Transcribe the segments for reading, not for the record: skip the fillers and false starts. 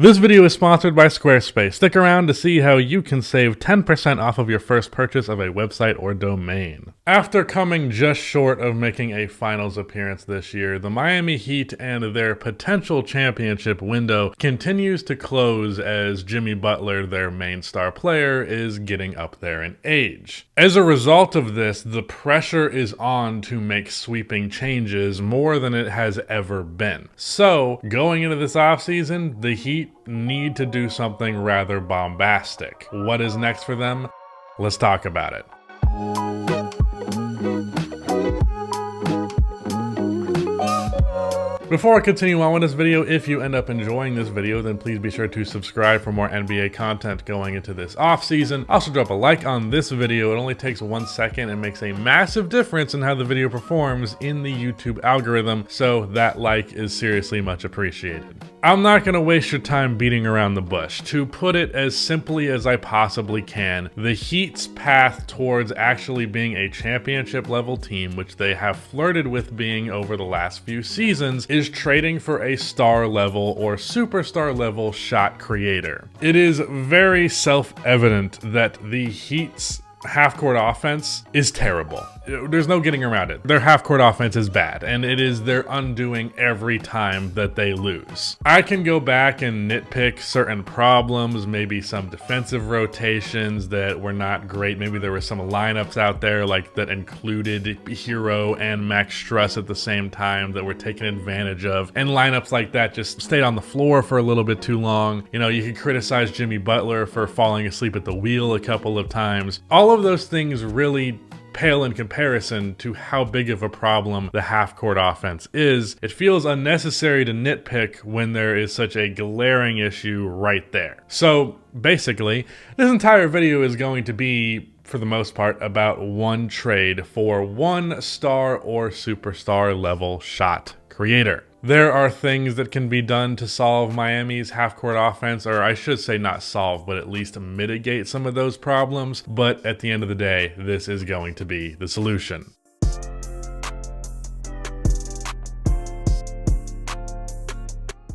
This video is sponsored by Squarespace. Stick around to see how you can save 10% off of your first purchase of a website or domain. After coming just short of making a finals appearance this year, the Miami Heat and their potential championship window continues to close as Jimmy Butler, their main star player, is getting up there in age. As a result of this, the pressure is on to make sweeping changes more than it has ever been. So, going into this offseason, the Heat need to do something rather bombastic. What is next for them? Let's talk about it. Before I continue on with this video, if you end up enjoying this video, then please be sure to subscribe for more NBA content going into this offseason. Also drop a like on this video. It only takes 1 second and makes a massive difference in how the video performs in the YouTube algorithm, so that like is seriously much appreciated. I'm not going to waste your time beating around the bush. To put it as simply as I possibly can, the Heat's path towards actually being a championship level team, which they have flirted with being over the last few seasons, is trading for a star level or superstar level shot creator. It is very self-evident that the Heat's half-court offense is terrible. There's no getting around it. Their half-court offense is bad, and it is their undoing every time that they lose. I can go back and nitpick certain problems, maybe some defensive rotations that were not great. Maybe there were some lineups out there like that included Hero and Max Struss at the same time that were taken advantage of, and lineups like that just stayed on the floor for a little bit too long. You know, you could criticize Jimmy Butler for falling asleep at the wheel a couple of times. All of those things really pale in comparison to how big of a problem the half-court offense is. It feels unnecessary to nitpick when there is such a glaring issue right there. So basically, this entire video is going to be, for the most part, about one trade for one star or superstar level shot creator. There are things that can be done to solve Miami's half-court offense, or I should say not solve, but at least mitigate some of those problems. But at the end of the day, this is going to be the solution.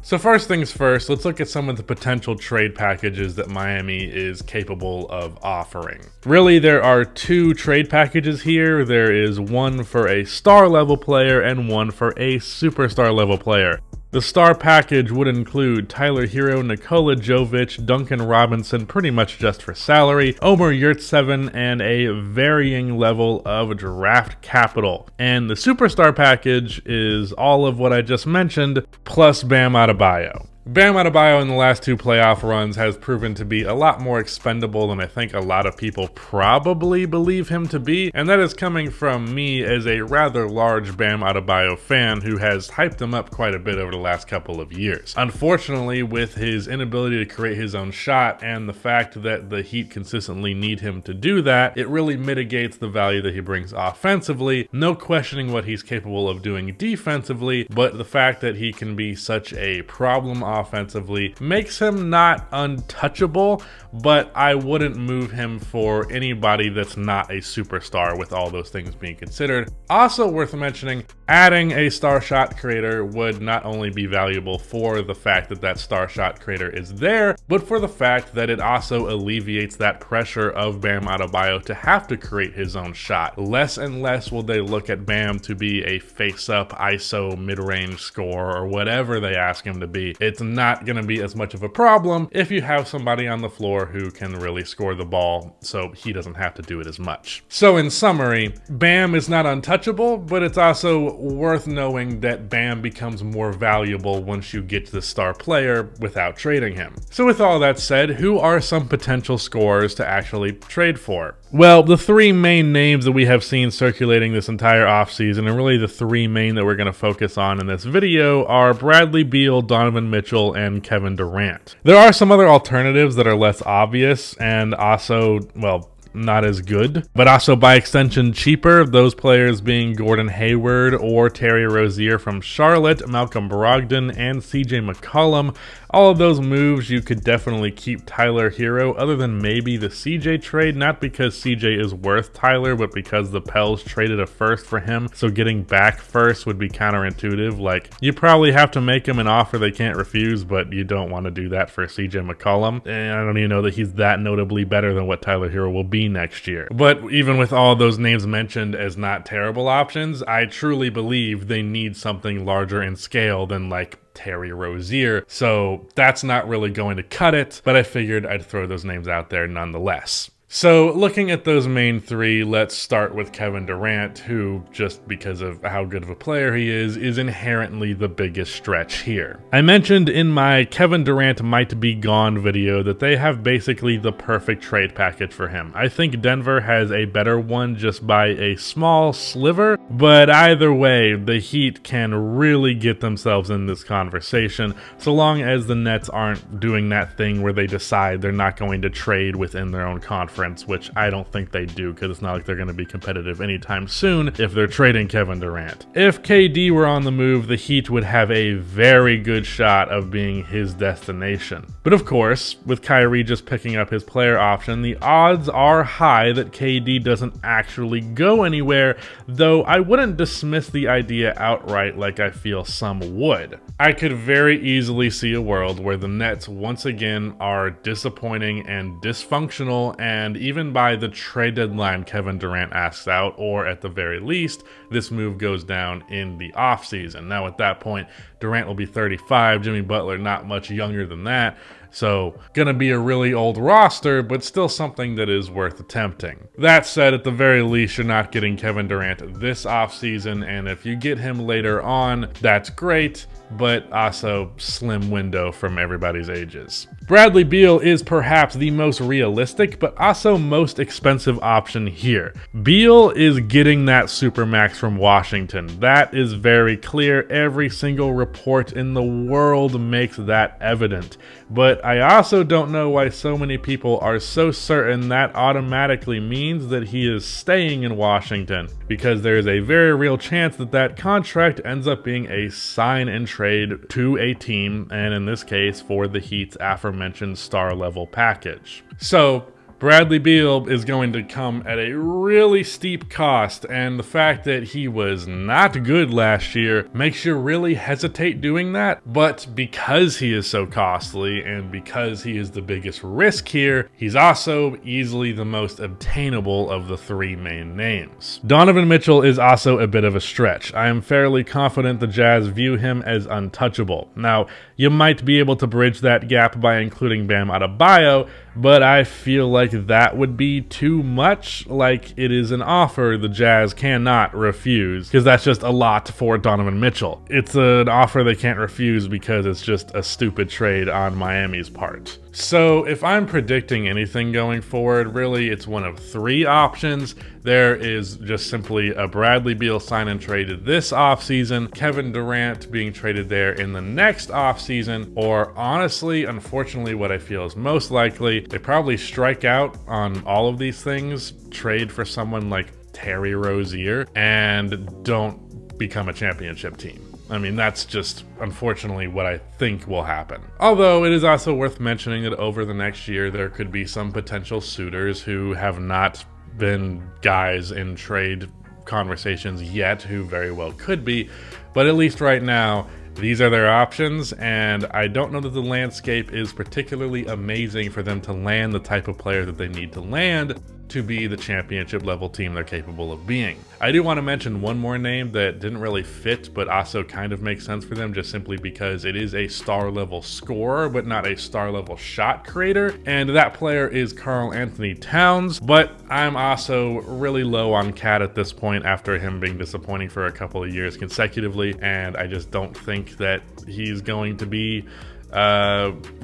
So first things first, let's look at some of the potential trade packages that Miami is capable of offering. Really, there are two trade packages here. There is one for a star level player and one for a superstar level player. The star package would include Tyler Hero, Nikola Jovic, Duncan Robinson, pretty much just for salary, Omer Yurtseven, and a varying level of draft capital. And the superstar package is all of what I just mentioned, plus Bam Adebayo. Bam Adebayo in the last two playoff runs has proven to be a lot more expendable than I think a lot of people probably believe him to be, and that is coming from me as a rather large Bam Adebayo fan who has hyped him up quite a bit over the last couple of years. Unfortunately, with his inability to create his own shot and the fact that the Heat consistently need him to do that, it really mitigates the value that he brings offensively. No questioning what he's capable of doing defensively, but the fact that he can be such a problem offensively makes him not untouchable, but I wouldn't move him for anybody that's not a superstar with all those things being considered. Also worth mentioning, adding a star shot creator would not only be valuable for the fact that that star shot creator is there, but for the fact that it also alleviates that pressure of Bam Adebayo to have to create his own shot. Less and less will they look at Bam to be a face-up ISO mid-range scorer or whatever they ask him to be. It's not going to be as much of a problem if you have somebody on the floor who can really score the ball, so he doesn't have to do it as much. So in summary, Bam is not untouchable, but it's also worth knowing that Bam becomes more valuable once you get to the star player without trading him. So with all that said, who are some potential scorers to actually trade for? Well, the three main names that we have seen circulating this entire offseason, and really the three main that we're going to focus on in this video, are Bradley Beal, Donovan Mitchell, and Kevin Durant. There are some other alternatives that are less obvious and also, well, not as good, but also by extension cheaper, those players being Gordon Hayward or Terry Rozier from Charlotte, Malcolm Brogdon, and CJ McCollum. All of those moves, you could definitely keep Tyler Hero, other than maybe the CJ trade, not because CJ is worth Tyler, but because the Pels traded a first for him, so getting back first would be counterintuitive. Like, you probably have to make him an offer they can't refuse, but you don't want to do that for CJ McCollum, and I don't even know that he's that notably better than what Tyler Hero will be next year. But even with all those names mentioned as not terrible options, I truly believe they need something larger in scale than like Terry Rozier, so that's not really going to cut it, but I figured I'd throw those names out there nonetheless. So looking at those main three, let's start with Kevin Durant, who, just because of how good of a player he is inherently the biggest stretch here. I mentioned in my Kevin Durant might be gone video that they have basically the perfect trade package for him. I think Denver has a better one just by a small sliver, but either way, the Heat can really get themselves in this conversation, so long as the Nets aren't doing that thing where they decide they're not going to trade within their own conference, which I don't think they do, because it's not like they're going to be competitive anytime soon if they're trading Kevin Durant. If KD were on the move, the Heat would have a very good shot of being his destination. But of course, with Kyrie just picking up his player option, the odds are high that KD doesn't actually go anywhere, though I wouldn't dismiss the idea outright like I feel some would. I could very easily see a world where the Nets once again are disappointing and dysfunctional, and even by the trade deadline Kevin Durant asks out, or at the very least, this move goes down in the offseason. Now at that point, Durant will be 35, Jimmy Butler not much younger than that, so gonna be a really old roster, but still something that is worth attempting. That said, at the very least, you're not getting Kevin Durant this offseason, and if you get him later on, that's great, but also slim window from everybody's ages. Bradley Beal is perhaps the most realistic, but also most expensive option here. Beal is getting that supermax from Washington. That is very clear. Every single report in the world makes that evident. But I also don't know why so many people are so certain that automatically means that he is staying in Washington, because there is a very real chance that that contract ends up being a sign and trade to a team, and in this case for the Heat's aforementioned star level package. So Bradley Beal is going to come at a really steep cost, and the fact that he was not good last year makes you really hesitate doing that. But because he is so costly and because he is the biggest risk here, he's also easily the most obtainable of the three main names. Donovan Mitchell is also a bit of a stretch. I am fairly confident the Jazz view him as untouchable. Now, you might be able to bridge that gap by including Bam Adebayo, but I feel like that would be too much. Like, it is an offer the Jazz cannot refuse, because that's just a lot for Donovan Mitchell. It's an offer they can't refuse because it's just a stupid trade on Miami's part. So if I'm predicting anything going forward, really it's one of three options. There is just simply a Bradley Beal sign and trade this offseason, Kevin Durant being traded there in the next offseason, or honestly, unfortunately, what I feel is most likely, they probably strike out on all of these things, trade for someone like Terry Rozier, and don't become a championship team. I mean, that's just unfortunately what I think will happen. Although it is also worth mentioning that over the next year, there could be some potential suitors who have not been guys in trade conversations yet, who very well could be. But at least right now, these are their options, and I don't know that the landscape is particularly amazing for them to land the type of player that they need to land to be the championship level team they're capable of being. I do want to mention one more name that didn't really fit, but also kind of makes sense for them, just simply because it is a star level scorer, but not a star level shot creator, and that player is Karl Anthony Towns. But I'm also really low on Cat at this point after him being disappointing for a couple of years consecutively, and I just don't think that he's going to be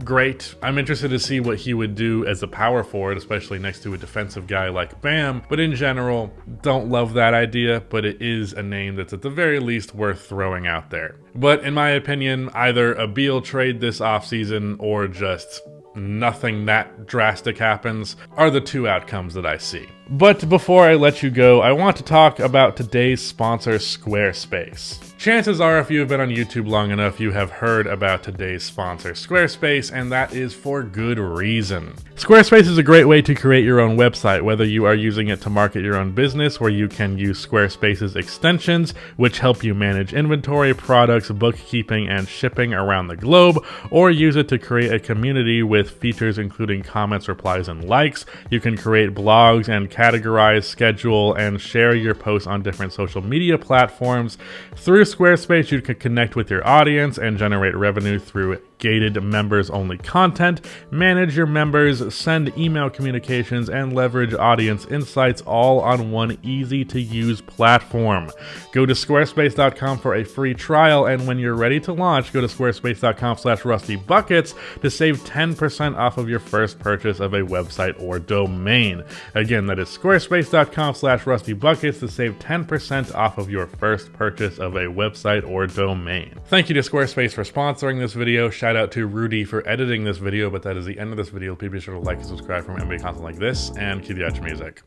great. I'm interested to see what he would do as a power forward, especially next to a defensive guy like Bam, but in general, don't love that idea, but it is a name that's at the very least worth throwing out there. But in my opinion, either a Beal trade this offseason or just nothing that drastic happens, are the two outcomes that I see. But before I let you go, I want to talk about today's sponsor, Squarespace. Chances are, if you have been on YouTube long enough, you have heard about today's sponsor, Squarespace, and that is for good reason. Squarespace is a great way to create your own website, whether you are using it to market your own business, where you can use Squarespace's extensions, which help you manage inventory, products, bookkeeping, and shipping around the globe, or use it to create a community with features including comments, replies, and likes. You can create blogs and categorize, schedule, and share your posts on different social media platforms. Through Squarespace, you can connect with your audience and generate revenue through gated members-only content, manage your members, send email communications, and leverage audience insights all on one easy-to-use platform. Go to squarespace.com for a free trial, and when you're ready to launch, go to squarespace.com/rustybuckets to save 10% off of your first purchase of a website or domain. Again, that is squarespace.com/rustybuckets to save 10% off of your first purchase of a website or domain. Thank you to Squarespace for sponsoring this video. Shout out to Rudy for editing this video, but that is the end of this video. Please be sure to like and subscribe for more NBA content like this, and keep the music.